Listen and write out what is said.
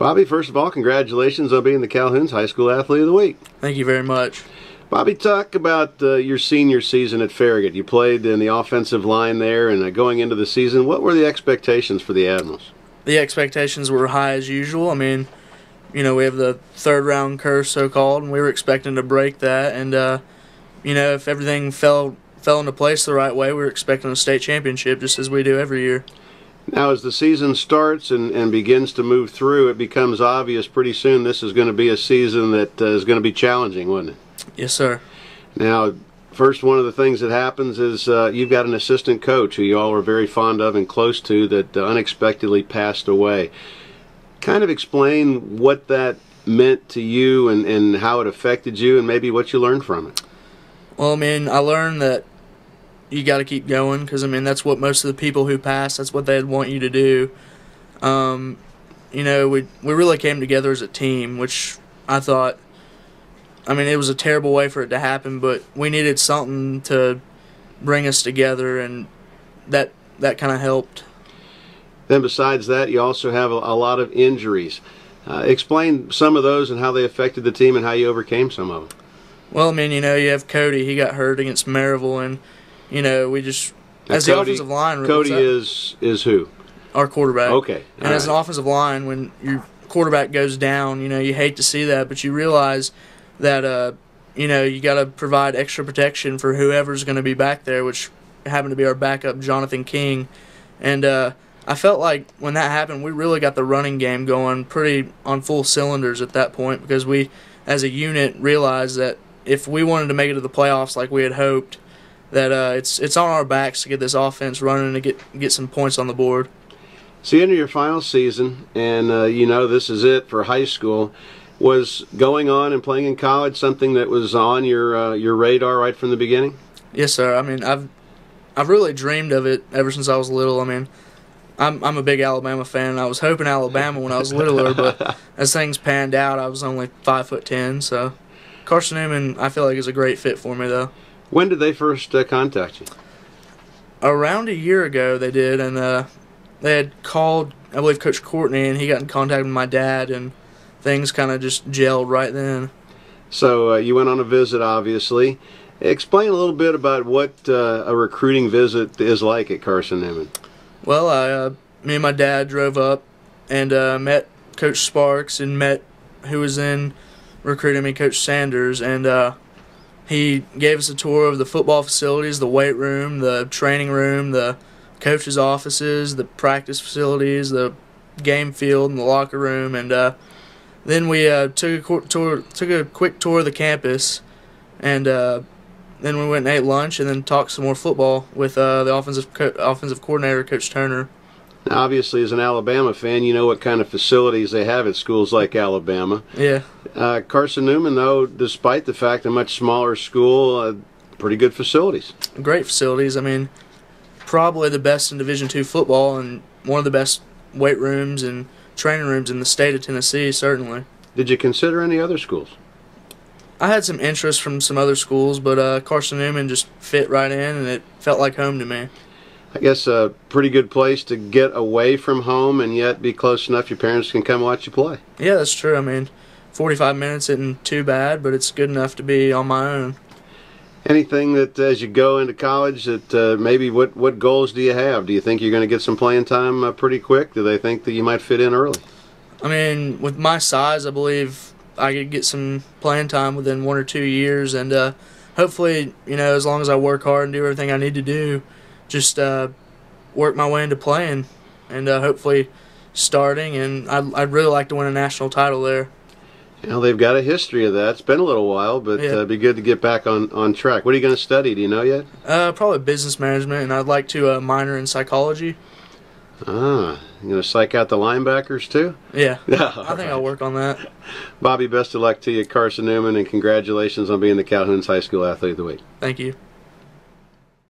Bobby, first of all, congratulations on being the Calhoun's High School Athlete of the Week. Thank you very much. Bobby, talk about your senior season at Farragut. You played in the offensive line there, and going into the season, what were the expectations for the Admirals? The expectations were high as usual. I mean, we have the third-round curse, so-called, and we were expecting to break that. And, if everything fell into place the right way, we were expecting a state championship, just as we do every year. Now, as the season starts and begins to move through, it becomes obvious pretty soon this is going to be a season that is going to be challenging, wouldn't it? Yes, sir. Now, first, one of the things that happens is you've got an assistant coach who you all were very fond of and close to that unexpectedly passed away. Kind of explain what that meant to you and how it affected you and maybe what you learned from it. Well, I learned that you got to keep going because, that's what most of the people who pass, that's what they'd want you to do. We really came together as a team, which I thought, it was a terrible way for it to happen, but we needed something to bring us together, and that kind of helped. Then besides that, you also have a lot of injuries. Explain some of those and how they affected the team and how you overcame some of them. Well, you have Cody. He got hurt against Maryville, and, we just, as the offensive line. Cody is who? Our quarterback. Okay. And as an offensive line, when your quarterback goes down, you hate to see that, but you realize that, you got to provide extra protection for whoever's going to be back there, which happened to be our backup, Jonathan King. And I felt like when that happened, we really got the running game going pretty on full cylinders at that point because we, as a unit, realized that if we wanted to make it to the playoffs like we had hoped, that it's on our backs to get this offense running and to get some points on the board. So you enter your final season, and this is it for high school. Was going on and playing in college something that was on your radar right from the beginning? Yes, sir. I've really dreamed of it ever since I was little. I'm a big Alabama fan, and I was hoping Alabama when I was littler, but as things panned out, I was only 5'10", so Carson Newman, I feel like, is a great fit for me, though. When did they first contact you? Around a year ago, they did, and they had called, I believe, Coach Courtney, and he got in contact with my dad, and things kind of just gelled right then. So you went on a visit, obviously. Explain a little bit about what a recruiting visit is like at Carson Newman. Well, me and my dad drove up and met Coach Sparks and met who was in recruiting me, Coach Sanders, and he gave us a tour of the football facilities, the weight room, the training room, the coaches' offices, the practice facilities, the game field, and the locker room, and then we took a quick tour of the campus, and then we went and ate lunch, and then talked some more football with the offensive coordinator, Coach Turner. Now, obviously, as an Alabama fan, you know what kind of facilities they have at schools like Alabama. Yeah. Carson Newman, though, despite the fact a much smaller school, pretty good facilities. Great facilities. Probably the best in Division II football, and one of the best weight rooms and training rooms in the state of Tennessee, certainly. Did you consider any other schools? I had some interest from some other schools, but Carson Newman just fit right in, and it felt like home to me. I guess a pretty good place to get away from home and yet be close enough your parents can come watch you play. Yeah, that's true. 45 minutes isn't too bad, but it's good enough to be on my own. Anything that, as you go into college, that maybe what goals do you have? Do you think you're going to get some playing time pretty quick? Do they think that you might fit in early? With my size, I believe I could get some playing time within 1 or 2 years, and hopefully, as long as I work hard and do everything I need to do, just work my way into playing and hopefully starting, and I'd really like to win a national title there. They've got a history of that. It's been a little while, but yeah. It'd be good to get back on track. What are you going to study? Do you know yet? Probably business management, and I'd like to minor in psychology. Ah, you going to psych out the linebackers too? Yeah, I think I'll work on that. Bobby, best of luck to you, Carson Newman, and congratulations on being the Calhoun's High School Athlete of the Week. Thank you.